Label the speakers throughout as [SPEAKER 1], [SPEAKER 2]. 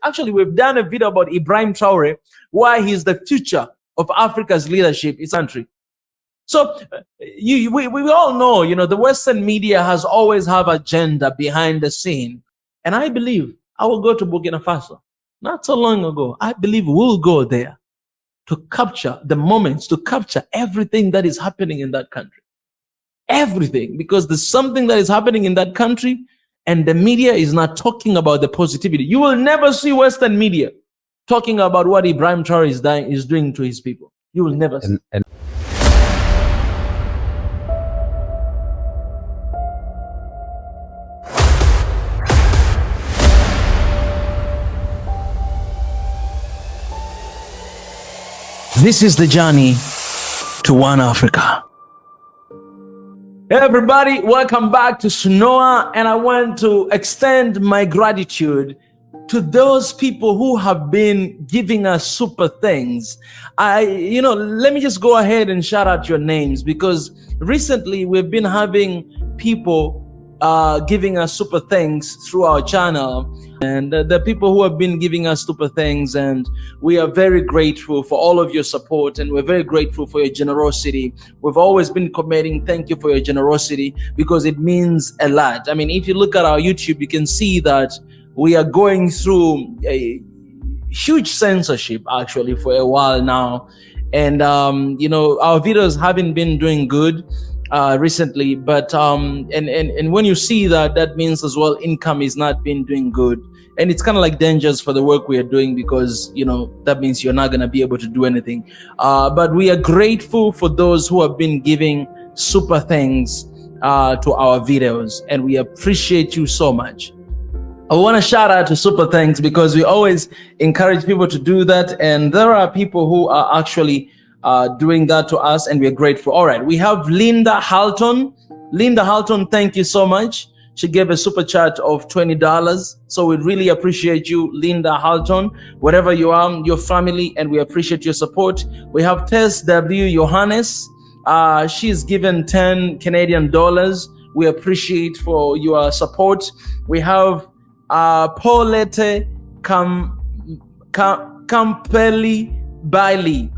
[SPEAKER 1] Actually, we've done a video about Ibrahim Traore, why he's the future of Africa's leadership in this country. So we all know, you know, the Western media has always have agenda behind the scene. And I believe I will go to Burkina Faso not so long ago. I believe we'll go there to capture the moments, to capture everything that is happening in that country. Everything, because there's something that is happening in that country and the media is not talking about the positivity. You will never see Western media talking about what Ibrahim Traore is doing to his people. You will never see. This is the journey to One Africa. Hey everybody, welcome back to SNOA, and I want to extend my gratitude to those people who have been giving us super things. Let me just go ahead and shout out your names, because recently we've been having people giving us super things through our channel, and the people who have been giving us super things, and we are very grateful for all of your support, and we're very grateful for your generosity. We've always been commenting thank you for your generosity, because it means a lot. I mean, if you look at our YouTube, you can see that we are going through a huge censorship actually for a while now, and our videos haven't been doing good recently, but and when you see that, that means as well income is not been doing good, and it's kind of like dangerous for the work we are doing, because that means you're not going to be able to do anything. But we are grateful for those who have been giving super things to our videos, and we appreciate you so much. I want to shout out to super thanks, because we always encourage people to do that, and there are people who are actually doing that to us, and we're grateful. All right, we have Linda Halton. Linda Halton, thank you so much. She gave a super chat of $20, so we really appreciate you, Linda Halton, wherever you are, your family, and we appreciate your support. We have Tess W. Johannes. She's given 10 Canadian dollars. We appreciate for your support. We have Paulette Campelli Bailey.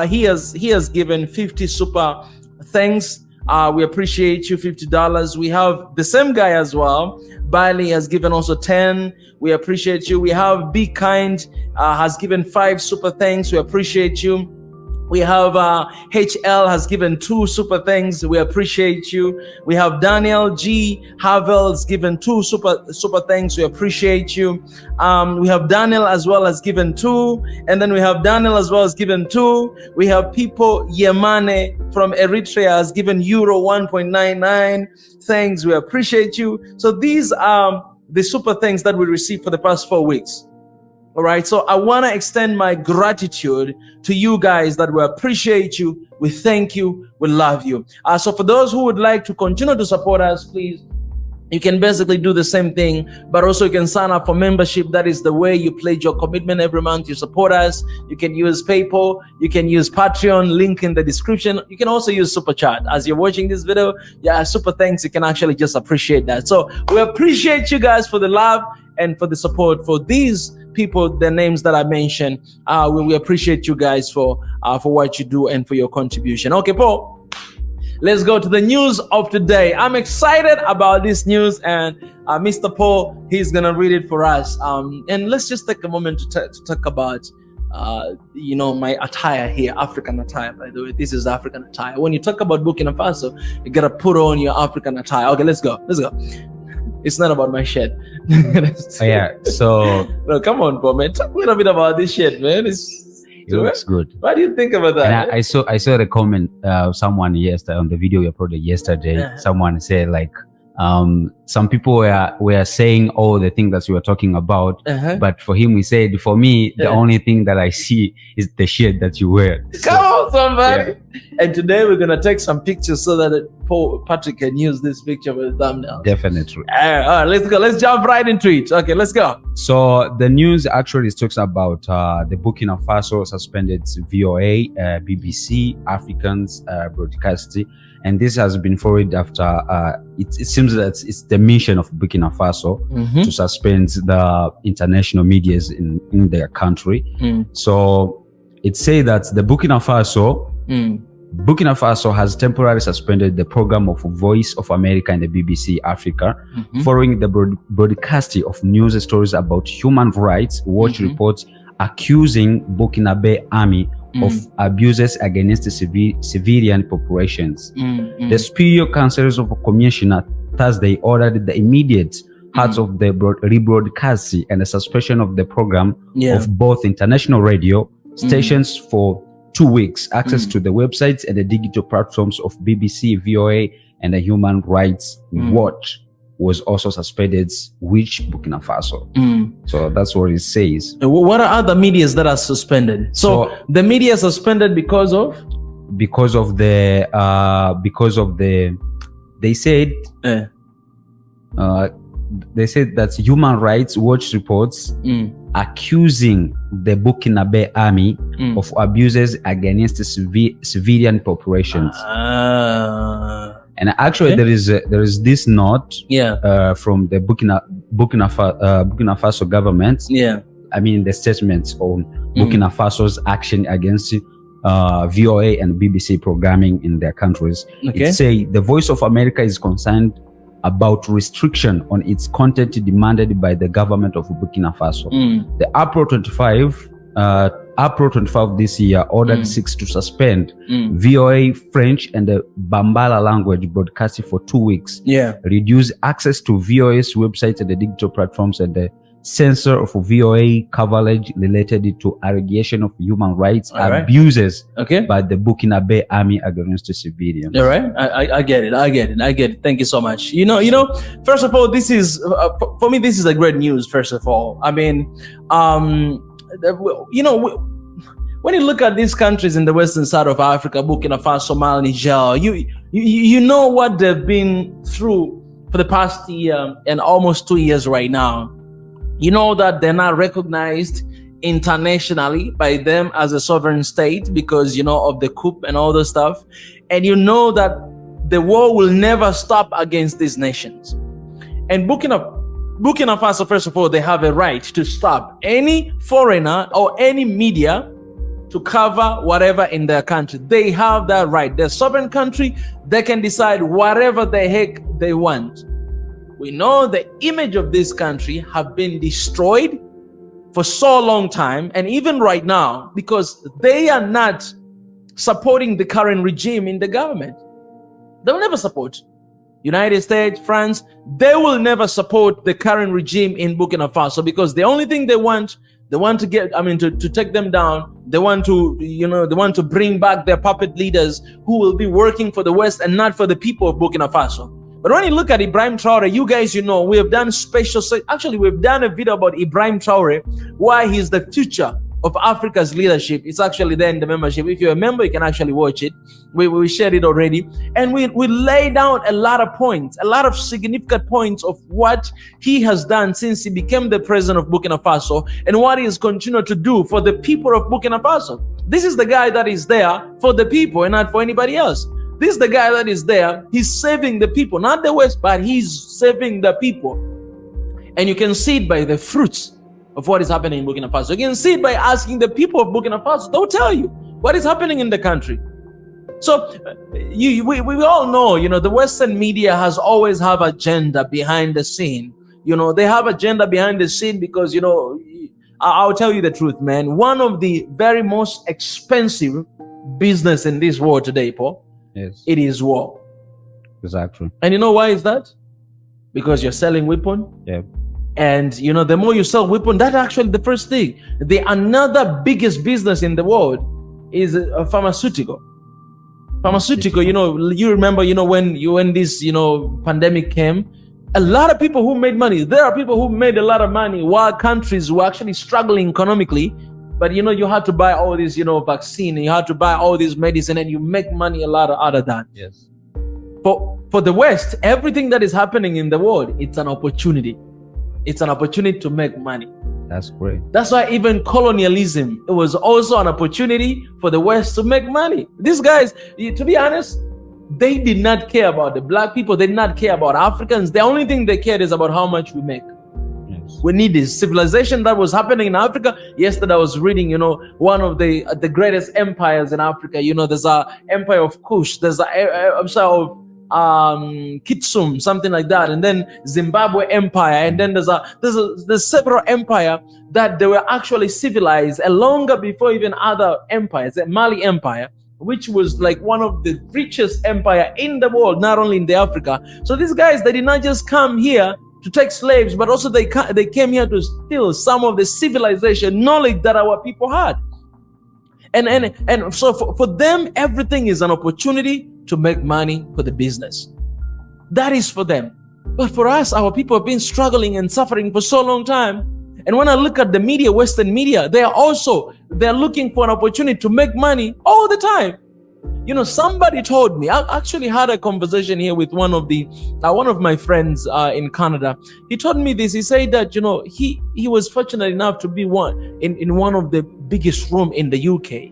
[SPEAKER 1] He has given 50 super thanks. We appreciate you, $50. We have the same guy as well. Bailey has given also 10. We appreciate you. We have Be Kind has given 5 super thanks. We appreciate you. We have HL has given 2 super thanks. We appreciate you. We have Daniel G. Havel has given 2 super thanks. We appreciate you. We have Daniel as well as given 2, and then we have Daniel as well as given 2. We have People Yemane from Eritrea has given euro 1.99. Thanks. We appreciate you. So these are the super thanks that we received for the past 4 weeks. All right, so I want to extend my gratitude to you guys, that we appreciate you, we thank you, we love you. So for those who would like to continue to support us, please, you can basically do the same thing, but also you can sign up for membership. That is the way you pledge your commitment every month. You support us. You can use PayPal, you can use Patreon, link in the description. You can also use Super Chat. As you're watching this video, super thanks. You can actually just appreciate that. So we appreciate you guys for the love and for the support. For these people, the names that I mentioned, we appreciate you guys for what you do and for your contribution. Okay, Paul, let's go to the news of today. I'm excited about this news, and Mr. Paul, he's gonna read it for us. And let's just take a moment to talk about my attire here, African attire. By the way, this is African attire. When you talk about Burkina Faso, you gotta put on your African attire. Okay, let's go. It's not about my shirt.
[SPEAKER 2] So
[SPEAKER 1] no, come on, Paul, man. Talk a little bit about this shit, man. It
[SPEAKER 2] looks good.
[SPEAKER 1] What do you think about that?
[SPEAKER 2] And I saw the comment someone yesterday on the video you uploaded yesterday. Someone said like some people were saying all the things that you were talking about, but for him, he said, for me, the only thing that I see is the shirt that you wear.
[SPEAKER 1] Come on, somebody. Yeah. And today we're gonna take some pictures so that Patrick can use this picture for the thumbnail.
[SPEAKER 2] Definitely.
[SPEAKER 1] All right, let's go. Let's jump right into it. Okay, let's go.
[SPEAKER 2] So the news actually talks about the Burkina Faso suspended VOA, BBC, Africans broadcasting. And this has been followed after it seems that it's the mission of Burkina Faso to suspend the international medias in their country. So it says that the Burkina Faso has temporarily suspended the program of Voice of America and the BBC Africa following the broadcasting of news stories about human rights watch reports accusing Burkinabe army of abuses against the civilian populations. The Superior Council of Commissioner Thursday ordered the immediate halt of the rebroadcasting and the suspension of the program of both international radio stations for 2 weeks, access to the websites and the digital platforms of BBC, VOA, and the Human Rights Watch was also suspended, which Burkina Faso. So that's what it says.
[SPEAKER 1] What are other medias that are suspended? So the media suspended because of
[SPEAKER 2] the they said that Human Rights Watch reports accusing the Burkinabe army of abuses against the civilian populations. And actually, there is this note from the Burkina Faso government. I mean, the statements on Burkina Faso's action against VOA and BBC programming in their countries. It say the Voice of America is concerned about restriction on its content demanded by the government of Burkina Faso. The April 25 this year ordered 6 to suspend VOA, French, and the Bambara language broadcasting for 2 weeks. Reduce access to VOA's website and the digital platforms, and the censor of VOA coverage related to allegation of human rights abuses by the Burkinabe army against the civilians.
[SPEAKER 1] All right, I get it. Thank you so much. You know. First of all, this is for me. This is a great news. First of all, I mean, when you look at these countries in the western side of Africa, Burkina Faso, Mali, Niger, you know what they've been through for the past year and almost 2 years right now. You know that they're not recognized internationally by them as a sovereign state because, of the coup and all this stuff. And you know that the war will never stop against these nations. And Burkina Faso, first of all, they have a right to stop any foreigner or any media to cover whatever in their country. They have that right. They're a sovereign country. They can decide whatever the heck they want. We know the image of this country have been destroyed for so long time, and even right now, because they are not supporting the current regime in the government. They will never support United States, France. They will never support the current regime in Burkina Faso because the only thing they want to get, to take them down. They want to bring back their puppet leaders who will be working for the West and not for the people of Burkina Faso. But when you look at Ibrahim Traore, you guys, we have done we've done a video about Ibrahim Traore, why he's the future of Africa's leadership. It's actually there in the membership. If you're a member, you can actually watch it. We shared it already. And we lay down a lot of points, a lot of significant points of what he has done since he became the president of Burkina Faso and what he has continued to do for the people of Burkina Faso. This is the guy that is there for the people and not for anybody else. This is the guy that is there. He's saving the people, not the West, but he's saving the people. And you can see it by the fruits of what is happening in Burkina Faso. You can see it by asking the people of Burkina Faso. They'll tell you what is happening in the country. So we all know, the Western media has always have agenda behind the scene. They have agenda behind the scene because, I'll tell you the truth, man. One of the very most expensive business in this world today, Paul, it is war.
[SPEAKER 2] Exactly.
[SPEAKER 1] And you know why is that? Because you're selling weapon. And the more you sell weapon, that's actually the first thing. The another biggest business in the world is pharmaceutical. You remember, when this, pandemic came, a lot of people who made money. There are people who made a lot of money while countries were actually struggling economically. but you know, you had to buy all this, you know, vaccine, and you had to buy all this medicine, and you make money a lot out of that.
[SPEAKER 2] Yes.
[SPEAKER 1] For the West, everything that is happening in the world, it's an opportunity. It's an opportunity to make money.
[SPEAKER 2] That's great.
[SPEAKER 1] That's why even colonialism, it was also an opportunity for the West to make money. These guys, to be honest, they did not care about the black people. They did not care about Africans. The only thing they cared is about how much we make.
[SPEAKER 2] Yes.
[SPEAKER 1] We need this civilization that was happening in Africa. Yesterday I was reading, you know, one of the greatest empires in Africa. You know, there's a empire of Kush. There's of Kitsum, something like that, and then Zimbabwe Empire, and then there's several empire that they were actually civilized longer before even other empires. The Mali Empire, which was like one of the richest empire in the world, not only in the Africa. So these guys, they did not just come here to take slaves, but also they came here to steal some of the civilization knowledge that our people had. And so for them, everything is an opportunity to make money for the business. That is for them. But for us, our people have been struggling and suffering for so long time. And when I look at the media, Western media, they're looking for an opportunity to make money all the time. You know, somebody told me, I actually had a conversation here with one of my friends in Canada. He told me this. He said that, you know, he was fortunate enough to be in one of the biggest room in the UK,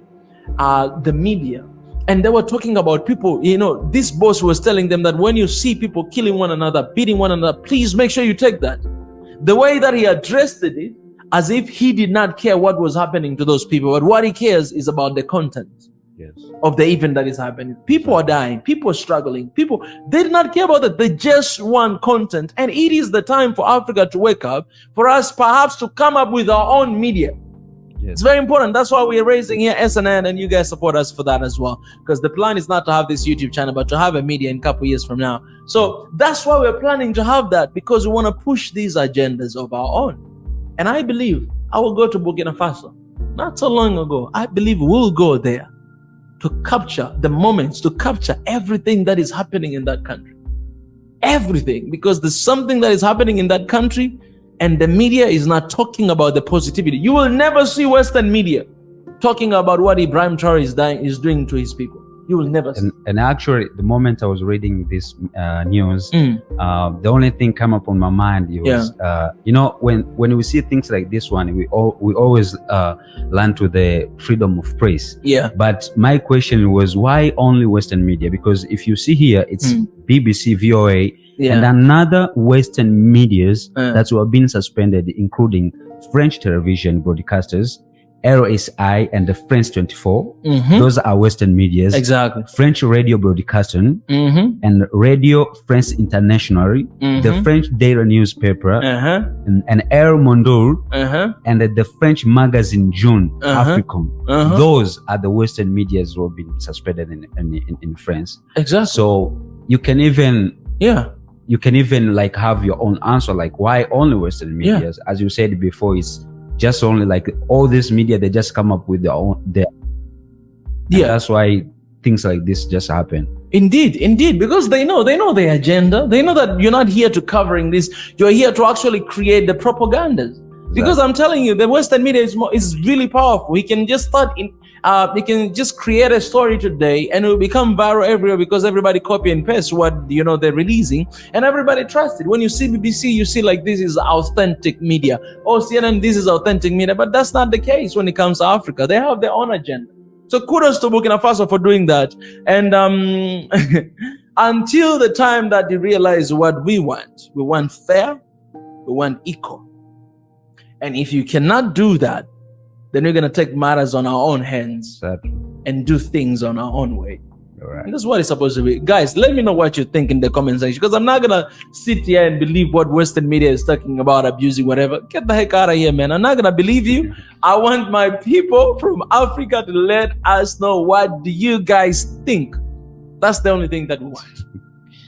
[SPEAKER 1] the media. And they were talking about people, you know, this boss was telling them that when you see people killing one another, beating one another, please make sure you take that. The way that he addressed it, as if he did not care what was happening to those people, but what he cares is about the content.
[SPEAKER 2] Yes.
[SPEAKER 1] Of the event that is happening. People are dying, people are struggling, they did not care about that. They just want content. And it is the time for Africa to wake up, for us perhaps to come up with our own media. Yes. It's very important. That's why we are raising here SNN, and you guys support us for that as well, because the plan is not to have this YouTube channel, but to have a media in a couple years from now. So that's why we're planning to have that, because we want to push these agendas of our own. And I believe I will go to Burkina Faso not so long ago. I believe we'll go there to capture the moments, to capture everything that is happening in that country. Everything, because there's something that is happening in that country, and the media is not talking about the positivity. You will never see Western media talking about what Ibrahim Traore is doing to his people. You will never see.
[SPEAKER 2] And actually, the moment I was reading this news, the only thing come up on my mind was, you know, when we see things like this one, we always learn to the freedom of press.
[SPEAKER 1] Yeah.
[SPEAKER 2] But my question was, why only Western media? Because if you see here, it's BBC, VOA, and another Western medias that were being suspended, including French television broadcasters, RSI and the France 24. Those are Western medias.
[SPEAKER 1] Exactly.
[SPEAKER 2] French radio broadcasting and Radio France International, the French daily newspaper, and Air Mondial, and the French magazine June African. Those are the Western medias who have been suspended in France.
[SPEAKER 1] Exactly.
[SPEAKER 2] So you can even like have your own answer, like why only Western medias? As you said before, it's just only like all this media, they just come up with their own. That's why things like this just happen. Indeed, because they know the agenda. They know that you're not here to covering this. You're here to actually create the propagandas. Because I'm telling you, the Western media is really powerful. We can just we can just create a story today, and it will become viral everywhere because everybody copy and paste what they're releasing, and everybody trusts it. When you see BBC, you see like this is authentic media. Oh, CNN, this is authentic media, but that's not the case when it comes to Africa. They have their own agenda. So kudos to Burkina Faso for doing that. And until the time that they realize what we want fair, we want equal. And if you cannot do that, then we're going to take matters on our own hands and do things on our own way. Right.
[SPEAKER 1] And that's what it's supposed to be. Guys, let me know what you think in the comment section, because I'm not going to sit here and believe what Western media is talking about, abusing whatever. Get the heck out of here, man. I'm not going to believe you. I want my people from Africa to let us know, what do you guys think? That's the only thing that we want.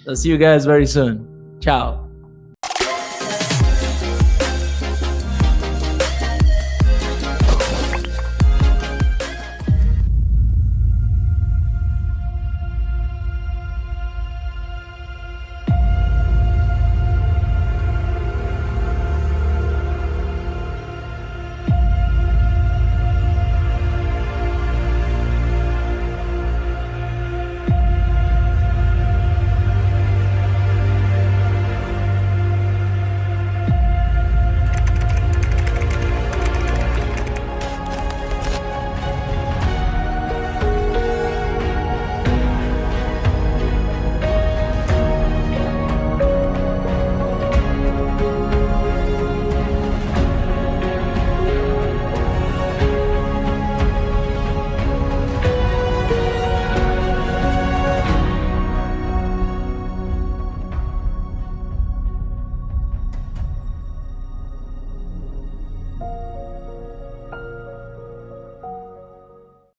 [SPEAKER 1] I'll see you guys very soon. Ciao.